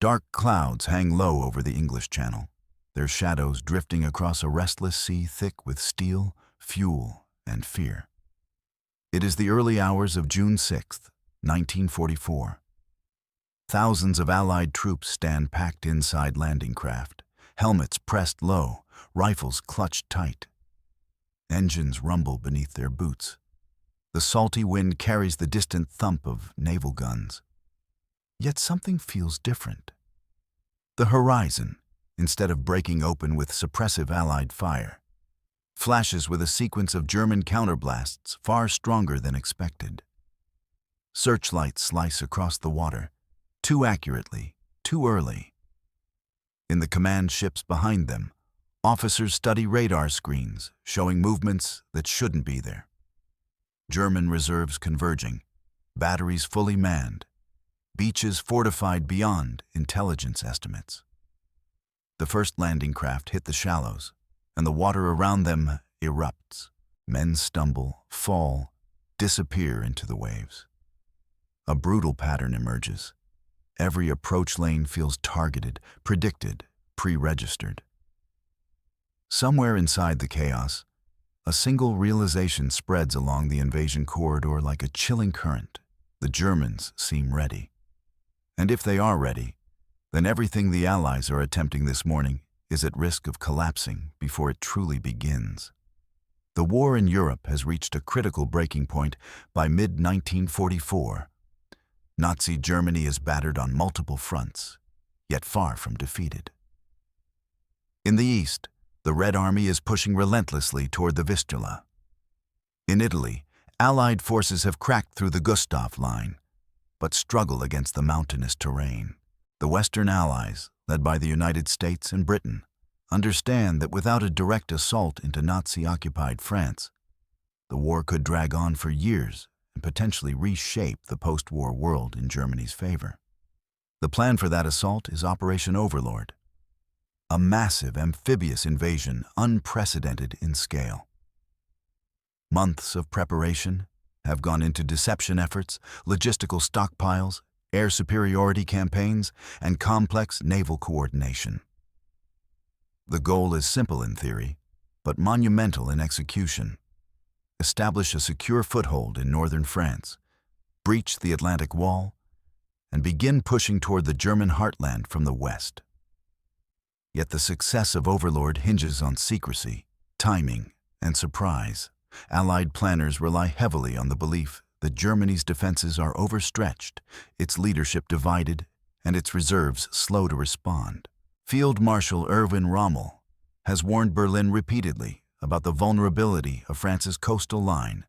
Dark clouds hang low over the English Channel, their shadows drifting across a restless sea thick with steel, fuel, and fear. It is the early hours of June 6th, 1944. Thousands of Allied troops stand packed inside landing craft, helmets pressed low, rifles clutched tight. Engines rumble beneath their boots. The salty wind carries the distant thump of naval guns. Yet something feels different. The horizon, instead of breaking open with suppressive Allied fire, flashes with a sequence of German counterblasts far stronger than expected. Searchlights slice across the water, too accurately, too early. In the command ships behind them, officers study radar screens showing movements that shouldn't be there. German reserves converging, batteries fully manned, beaches fortified beyond intelligence estimates. The first landing craft hit the shallows, and the water around them erupts. Men stumble, fall, disappear into the waves. A brutal pattern emerges. Every approach lane feels targeted, predicted, pre-registered. Somewhere inside the chaos, a single realization spreads along the invasion corridor like a chilling current. The Germans seem ready. And if they are ready, then everything the Allies are attempting this morning is at risk of collapsing before it truly begins. The war in Europe has reached a critical breaking point by mid-1944. Nazi Germany is battered on multiple fronts, yet far from defeated. In the east, the Red Army is pushing relentlessly toward the Vistula. In Italy, Allied forces have cracked through the Gustav Line, but struggle against the mountainous terrain. The Western Allies, led by the United States and Britain, understand that without a direct assault into Nazi-occupied France, the war could drag on for years and potentially reshape the post-war world in Germany's favor. The plan for that assault is Operation Overlord, a massive amphibious invasion unprecedented in scale. Months of preparation have gone into deception efforts, logistical stockpiles, air superiority campaigns, and complex naval coordination. The goal is simple in theory, but monumental in execution. Establish a secure foothold in northern France, breach the Atlantic Wall, and begin pushing toward the German heartland from the west. Yet the success of Overlord hinges on secrecy, timing, and surprise. Allied planners rely heavily on the belief that Germany's defenses are overstretched, its leadership divided, and its reserves slow to respond. Field Marshal Erwin Rommel has warned Berlin repeatedly about the vulnerability of France's coastal line,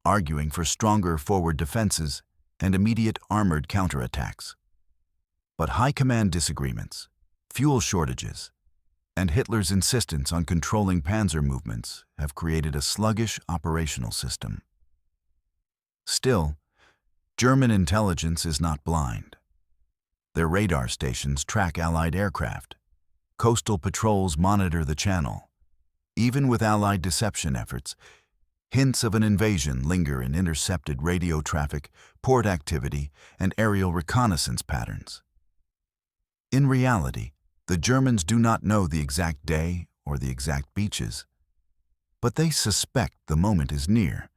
arguing for stronger forward defenses and immediate armored counterattacks. But high command disagreements, fuel shortages, and Hitler's insistence on controlling panzer movements have created a sluggish operational system. Still, German intelligence is not blind. Their radar stations track Allied aircraft. Coastal patrols monitor the channel. Even with Allied deception efforts, hints of an invasion linger in intercepted radio traffic, port activity, and aerial reconnaissance patterns. In reality, the Germans do not know the exact day or the exact beaches, but they suspect the moment is near.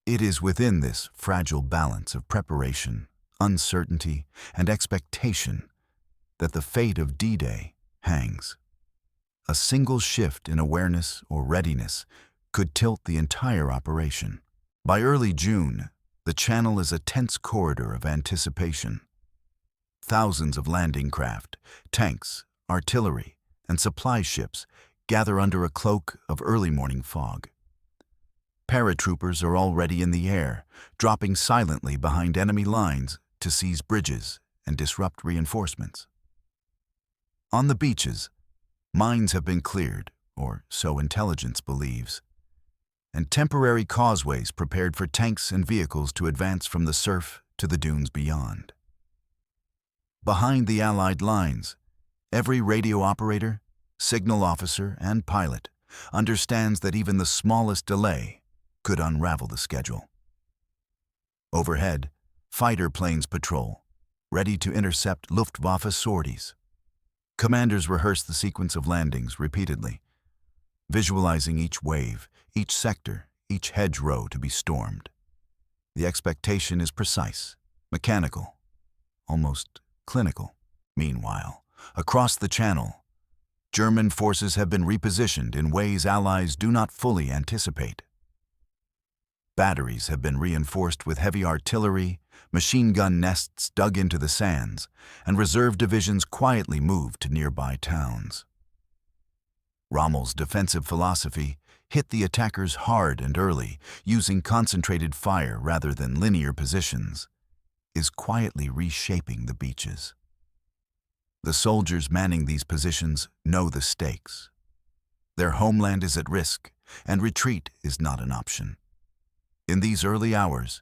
It is within this fragile balance of preparation, uncertainty, and expectation that the fate of D-Day hangs. A single shift in awareness or readiness could tilt the entire operation. By early June, the channel is a tense corridor of anticipation. Thousands of landing craft, tanks, artillery, and supply ships gather under a cloak of early morning fog. Paratroopers are already in the air, dropping silently behind enemy lines to seize bridges and disrupt reinforcements. On the beaches, mines have been cleared, or so intelligence believes, and temporary causeways prepared for tanks and vehicles to advance from the surf to the dunes beyond. Behind the Allied lines, every radio operator, signal officer, and pilot understands that even the smallest delay could unravel the schedule. Overhead, fighter planes patrol, ready to intercept Luftwaffe sorties. Commanders rehearse the sequence of landings repeatedly, visualizing each wave, each sector, each hedgerow to be stormed. The expectation is precise, mechanical, almost clinical. Meanwhile, across the Channel, German forces have been repositioned in ways Allies do not fully anticipate. Batteries have been reinforced with heavy artillery, machine gun nests dug into the sands, and reserve divisions quietly moved to nearby towns. Rommel's defensive philosophy hit the attackers hard and early, using concentrated fire rather than linear positions, is quietly reshaping the beaches. The soldiers manning these positions know the stakes. Their homeland is at risk, and retreat is not an option. In these early hours,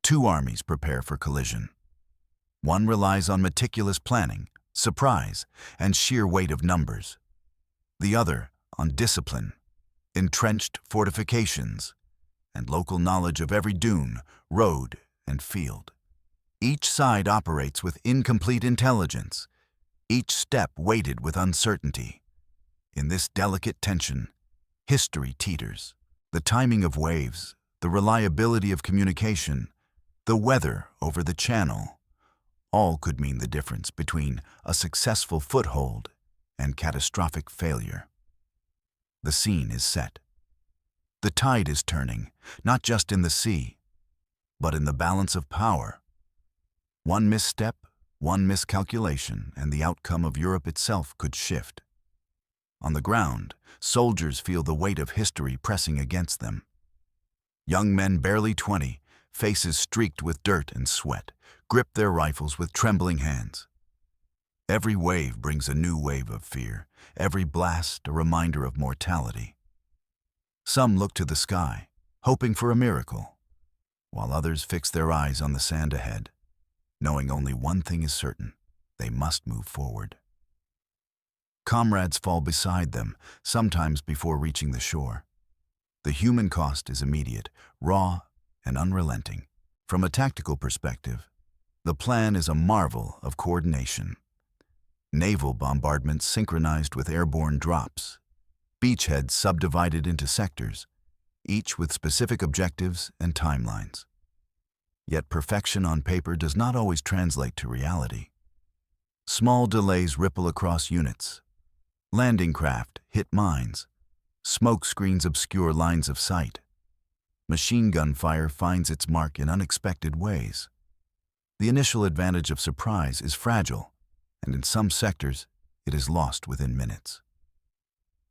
two armies prepare for collision. One relies on meticulous planning, surprise, and sheer weight of numbers. The other on discipline, entrenched fortifications, and local knowledge of every dune, road, and field. Each side operates with incomplete intelligence, each step weighted with uncertainty. In this delicate tension, history teeters. The timing of waves, the reliability of communication, the weather over the Channel, all could mean the difference between a successful foothold and catastrophic failure. The scene is set. The tide is turning, not just in the sea, but in the balance of power. One misstep, one miscalculation, and the outcome of Europe itself could shift. On the ground, soldiers feel the weight of history pressing against them. Young men barely 20, faces streaked with dirt and sweat, grip their rifles with trembling hands. Every wave brings a new wave of fear, every blast a reminder of mortality. Some look to the sky, hoping for a miracle, while others fix their eyes on the sand ahead, knowing only one thing is certain: they must move forward. Comrades fall beside them, sometimes before reaching the shore. The human cost is immediate, raw, and unrelenting. From a tactical perspective, the plan is a marvel of coordination. Naval bombardments synchronized with airborne drops, beachheads subdivided into sectors, each with specific objectives and timelines. Yet perfection on paper does not always translate to reality. Small delays ripple across units. Landing craft hit mines. Smoke screens obscure lines of sight. Machine gun fire finds its mark in unexpected ways. The initial advantage of surprise is fragile, and in some sectors, it is lost within minutes.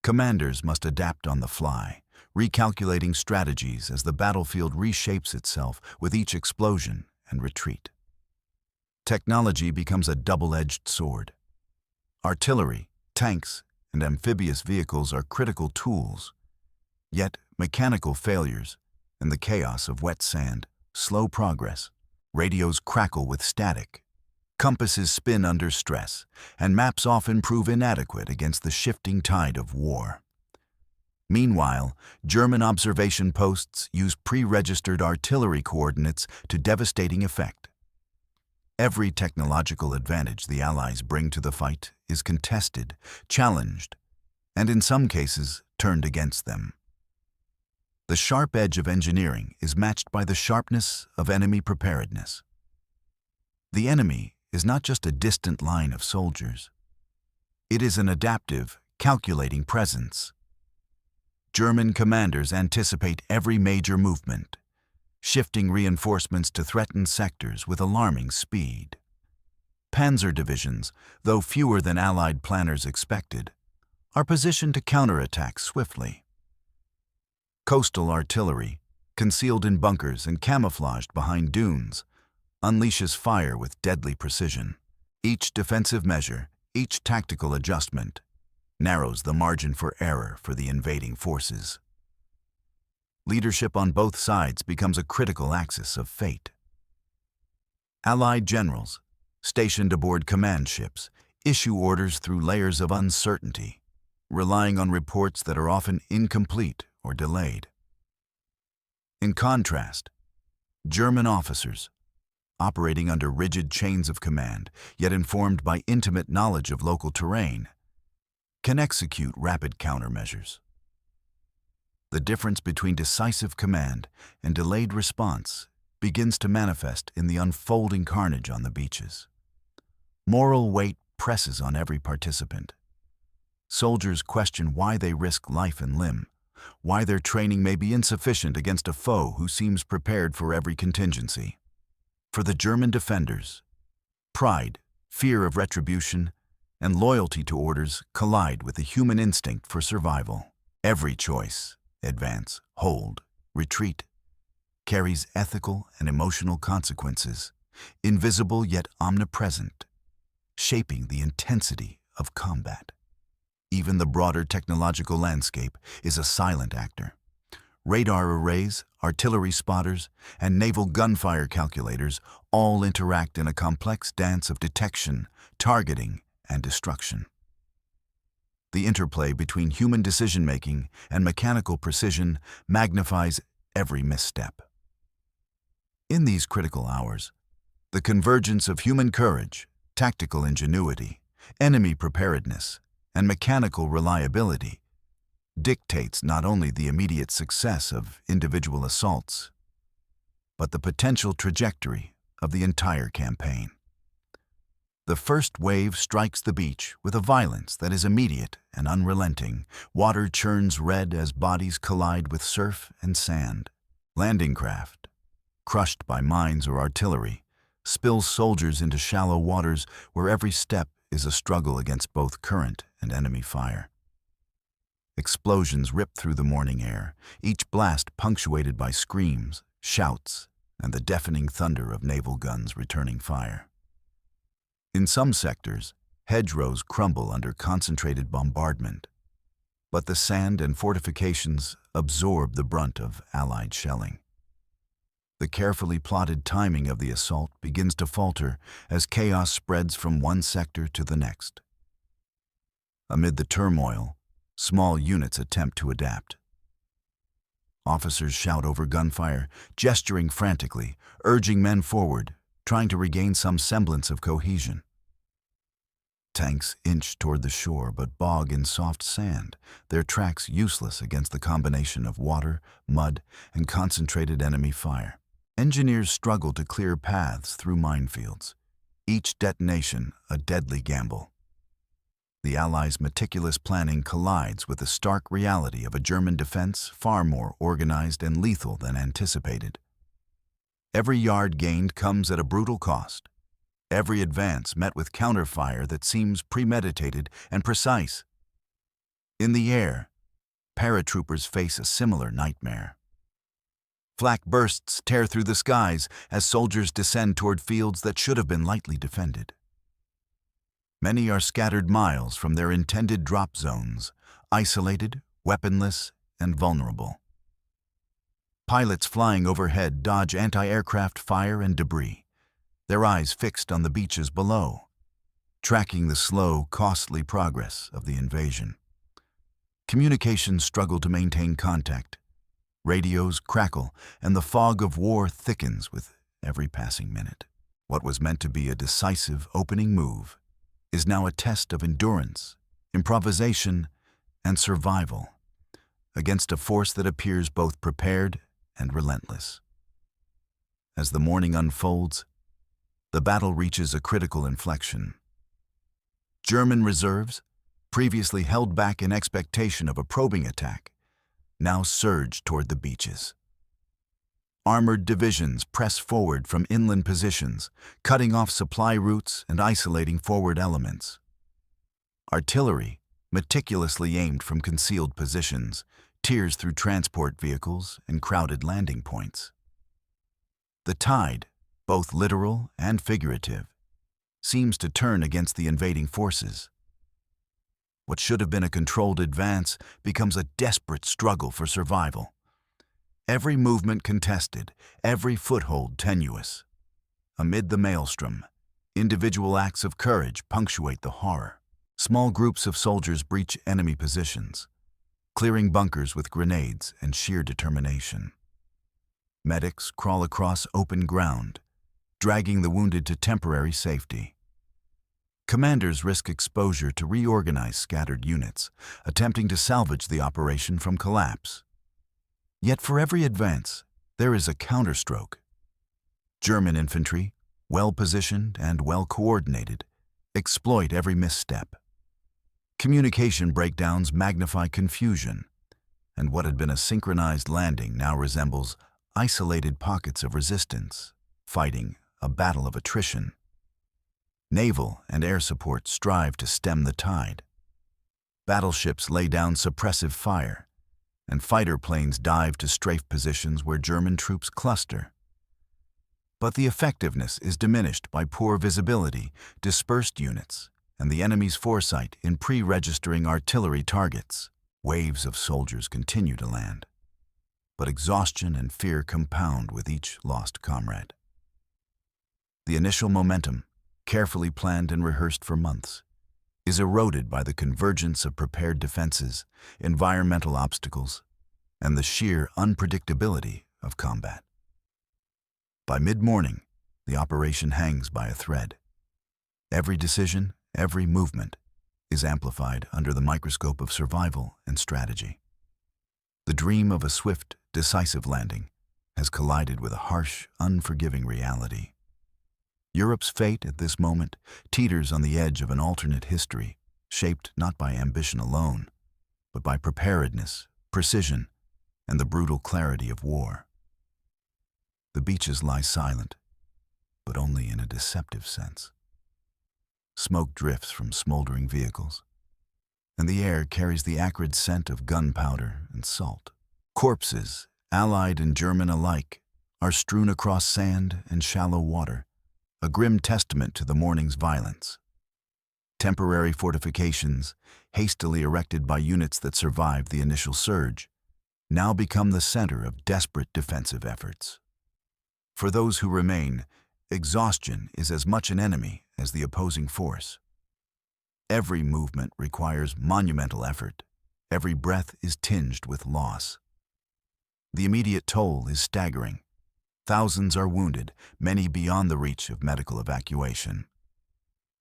Commanders must adapt on the fly, recalculating strategies as the battlefield reshapes itself with each explosion and retreat. Technology becomes a double-edged sword. Artillery, tanks, and amphibious vehicles are critical tools. Yet, mechanical failures and the chaos of wet sand slow progress. Radios crackle with static. Compasses spin under stress, and maps often prove inadequate against the shifting tide of war. Meanwhile, German observation posts use pre-registered artillery coordinates to devastating effect. Every technological advantage the Allies bring to the fight is contested, challenged, and in some cases turned against them. The sharp edge of engineering is matched by the sharpness of enemy preparedness. The enemy is not just a distant line of soldiers. It is an adaptive, calculating presence. German commanders anticipate every major movement, shifting reinforcements to threatened sectors with alarming speed. Panzer divisions, though fewer than Allied planners expected, are positioned to counterattack swiftly. Coastal artillery, concealed in bunkers and camouflaged behind dunes, unleashes fire with deadly precision. Each defensive measure, each tactical adjustment, narrows the margin for error for the invading forces. Leadership on both sides becomes a critical axis of fate. Allied generals, stationed aboard command ships, issue orders through layers of uncertainty, relying on reports that are often incomplete or delayed. In contrast, German officers, operating under rigid chains of command, yet informed by intimate knowledge of local terrain, can execute rapid countermeasures. The difference between decisive command and delayed response begins to manifest in the unfolding carnage on the beaches. Moral weight presses on every participant. Soldiers question why they risk life and limb, why their training may be insufficient against a foe who seems prepared for every contingency. For the German defenders, pride, fear of retribution, and loyalty to orders collide with the human instinct for survival. Every choice, advance, hold, retreat, carries ethical and emotional consequences, invisible yet omnipresent, shaping the intensity of combat. Even the broader technological landscape is a silent actor. Radar arrays, artillery spotters, and naval gunfire calculators all interact in a complex dance of detection, targeting, and destruction. The interplay between human decision-making and mechanical precision magnifies every misstep. In these critical hours, the convergence of human courage, tactical ingenuity, enemy preparedness, and mechanical reliability dictates not only the immediate success of individual assaults, but the potential trajectory of the entire campaign. The first wave strikes the beach with a violence that is immediate and unrelenting. Water churns red as bodies collide with surf and sand. Landing craft, crushed by mines or artillery, spills soldiers into shallow waters where every step is a struggle against both current and enemy fire. Explosions rip through the morning air, each blast punctuated by screams, shouts, and the deafening thunder of naval guns returning fire. In some sectors, hedgerows crumble under concentrated bombardment, but the sand and fortifications absorb the brunt of Allied shelling. The carefully plotted timing of the assault begins to falter as chaos spreads from one sector to the next. Amid the turmoil, small units attempt to adapt. Officers shout over gunfire, gesturing frantically, urging men forward, trying to regain some semblance of cohesion. Tanks inch toward the shore but bog in soft sand, their tracks useless against the combination of water, mud, and concentrated enemy fire. Engineers struggle to clear paths through minefields, each detonation a deadly gamble. The Allies' meticulous planning collides with the stark reality of a German defense far more organized and lethal than anticipated. Every yard gained comes at a brutal cost. Every advance met with counterfire that seems premeditated and precise. In the air, paratroopers face a similar nightmare. Flak bursts tear through the skies as soldiers descend toward fields that should have been lightly defended. Many are scattered miles from their intended drop zones, isolated, weaponless, and vulnerable. Pilots flying overhead dodge anti-aircraft fire and debris, their eyes fixed on the beaches below, tracking the slow, costly progress of the invasion. Communications struggle to maintain contact. Radios crackle, and the fog of war thickens with every passing minute. What was meant to be a decisive opening move is now a test of endurance, improvisation, and survival against a force that appears both prepared and relentless. As the morning unfolds, the battle reaches a critical inflection. German reserves, previously held back in expectation of a probing attack, now surge toward the beaches. Armored divisions press forward from inland positions, cutting off supply routes and isolating forward elements. Artillery, meticulously aimed from concealed positions, tears through transport vehicles and crowded landing points. The tide, both literal and figurative, seems to turn against the invading forces. What should have been a controlled advance becomes a desperate struggle for survival. Every movement contested, every foothold tenuous. Amid the maelstrom, individual acts of courage punctuate the horror. Small groups of soldiers breach enemy positions, clearing bunkers with grenades and sheer determination. Medics crawl across open ground, dragging the wounded to temporary safety. Commanders risk exposure to reorganize scattered units, attempting to salvage the operation from collapse. Yet for every advance, there is a counterstroke. German infantry, well-positioned and well-coordinated, exploit every misstep. Communication breakdowns magnify confusion, and what had been a synchronized landing now resembles isolated pockets of resistance, fighting a battle of attrition. Naval and air support strive to stem the tide. Battleships lay down suppressive fire, and fighter planes dive to strafe positions where German troops cluster. But the effectiveness is diminished by poor visibility, dispersed units, and the enemy's foresight in pre-registering artillery targets. Waves of soldiers continue to land, but exhaustion and fear compound with each lost comrade. The initial momentum, carefully planned and rehearsed for months, is eroded by the convergence of prepared defenses, environmental obstacles, and the sheer unpredictability of combat. By mid-morning, the operation hangs by a thread. Every decision, every movement, is amplified under the microscope of survival and strategy. The dream of a swift, decisive landing has collided with a harsh, unforgiving reality. Europe's fate at this moment teeters on the edge of an alternate history, shaped not by ambition alone, but by preparedness, precision, and the brutal clarity of war. The beaches lie silent, but only in a deceptive sense. Smoke drifts from smoldering vehicles, and the air carries the acrid scent of gunpowder and salt. Corpses, Allied and German alike, are strewn across sand and shallow water, a grim testament to the morning's violence. Temporary fortifications, hastily erected by units that survived the initial surge, now become the center of desperate defensive efforts. For those who remain, exhaustion is as much an enemy as the opposing force. Every movement requires monumental effort. Every breath is tinged with loss. The immediate toll is staggering. Thousands are wounded, many beyond the reach of medical evacuation.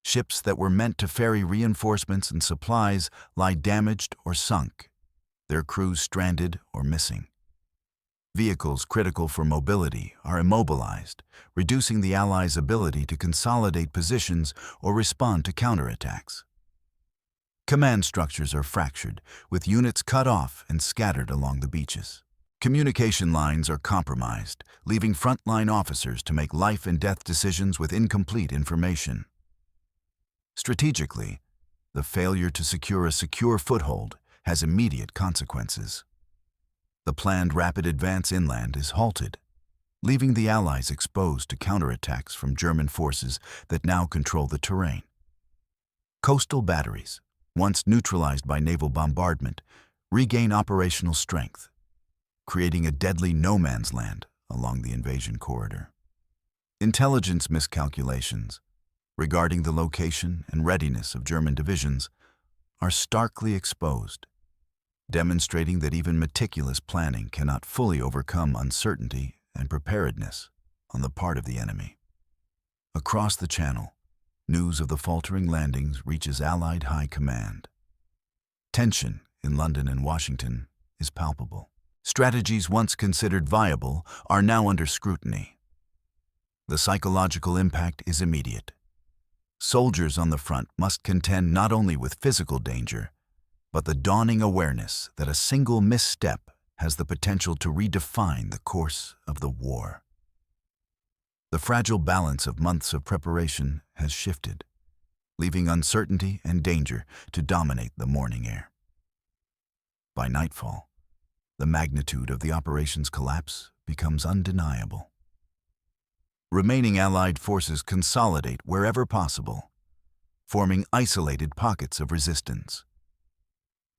Ships that were meant to ferry reinforcements and supplies lie damaged or sunk, their crews stranded or missing. Vehicles critical for mobility are immobilized, reducing the Allies' ability to consolidate positions or respond to counterattacks. Command structures are fractured, with units cut off and scattered along the beaches. Communication lines are compromised, leaving frontline officers to make life and death decisions with incomplete information. Strategically, the failure to secure a secure foothold has immediate consequences. The planned rapid advance inland is halted, leaving the Allies exposed to counterattacks from German forces that now control the terrain. Coastal batteries, once neutralized by naval bombardment, regain operational strength, creating a deadly no-man's land along the invasion corridor. Intelligence miscalculations regarding the location and readiness of German divisions are starkly exposed, demonstrating that even meticulous planning cannot fully overcome uncertainty and preparedness on the part of the enemy. Across the Channel, news of the faltering landings reaches Allied high command. Tension in London and Washington is palpable. Strategies once considered viable are now under scrutiny. The psychological impact is immediate. Soldiers on the front must contend not only with physical danger, but the dawning awareness that a single misstep has the potential to redefine the course of the war. The fragile balance of months of preparation has shifted, leaving uncertainty and danger to dominate the morning air. By nightfall, the magnitude of the operation's collapse becomes undeniable. Remaining Allied forces consolidate wherever possible, forming isolated pockets of resistance.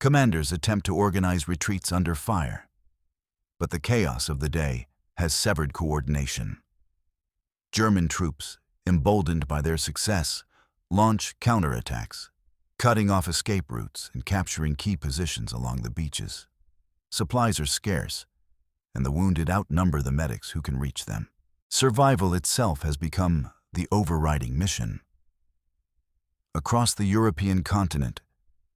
Commanders attempt to organize retreats under fire, but the chaos of the day has severed coordination. German troops, emboldened by their success, launch counterattacks, cutting off escape routes and capturing key positions along the beaches. Supplies are scarce, and the wounded outnumber the medics who can reach them. Survival itself has become the overriding mission. Across the European continent,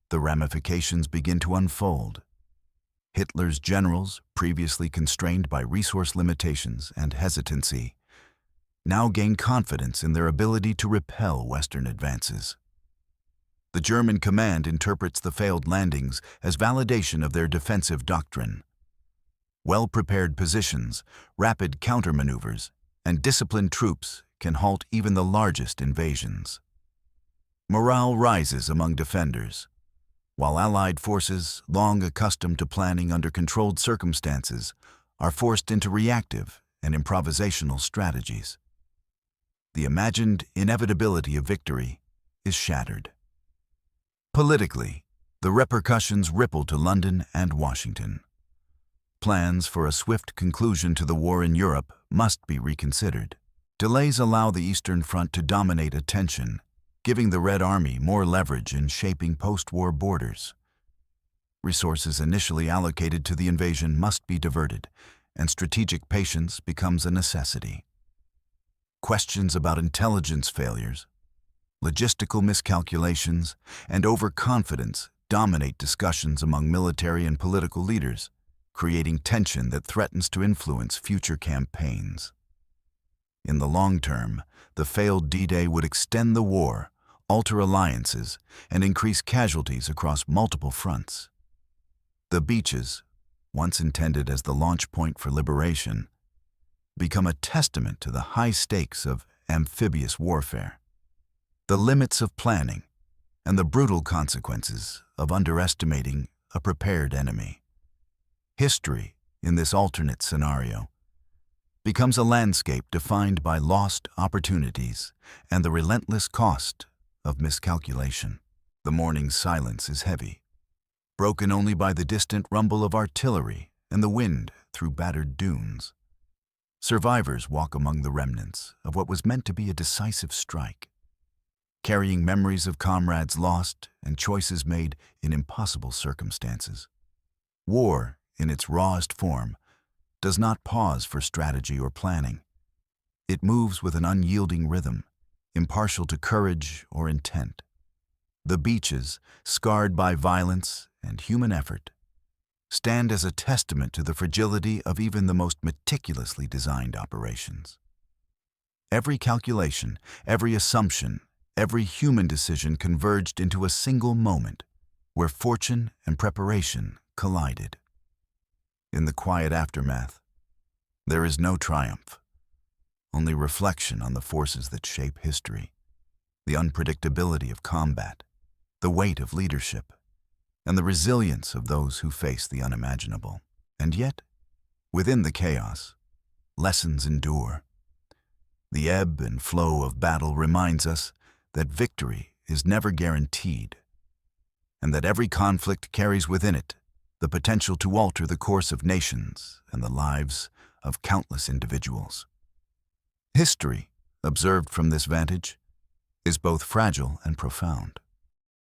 the ramifications begin to unfold. Hitler's generals, previously constrained by resource limitations and hesitancy, now gain confidence in their ability to repel Western advances. The German command interprets the failed landings as validation of their defensive doctrine. Well-prepared positions, rapid countermaneuvers, and disciplined troops can halt even the largest invasions. Morale rises among defenders, while Allied forces, long accustomed to planning under controlled circumstances, are forced into reactive and improvisational strategies. The imagined inevitability of victory is shattered. Politically, the repercussions ripple to London and Washington. Plans for a swift conclusion to the war in Europe must be reconsidered. Delays allow the Eastern Front to dominate attention, giving the Red Army more leverage in shaping post-war borders. Resources initially allocated to the invasion must be diverted, and strategic patience becomes a necessity. Questions about intelligence failures, logistical miscalculations, and overconfidence dominate discussions among military and political leaders, creating tension that threatens to influence future campaigns. In the long term, the failed D-Day would extend the war, alter alliances, and increase casualties across multiple fronts. The beaches, once intended as the launch point for liberation, become a testament to the high stakes of amphibious warfare, the limits of planning, and the brutal consequences of underestimating a prepared enemy. History, in this alternate scenario, becomes a landscape defined by lost opportunities and the relentless cost of miscalculation. The morning's silence is heavy, broken only by the distant rumble of artillery and the wind through battered dunes. Survivors walk among the remnants of what was meant to be a decisive strike, carrying memories of comrades lost and choices made in impossible circumstances. War, in its rawest form, does not pause for strategy or planning. It moves with an unyielding rhythm, impartial to courage or intent. The beaches, scarred by violence and human effort, stand as a testament to the fragility of even the most meticulously designed operations. Every calculation, every assumption, every human decision converged into a single moment where fortune and preparation collided. In the quiet aftermath, there is no triumph, only reflection on the forces that shape history, the unpredictability of combat, the weight of leadership, and the resilience of those who face the unimaginable. And yet, within the chaos, lessons endure. The ebb and flow of battle reminds us that victory is never guaranteed, and that every conflict carries within it the potential to alter the course of nations and the lives of countless individuals. History, observed from this vantage, is both fragile and profound.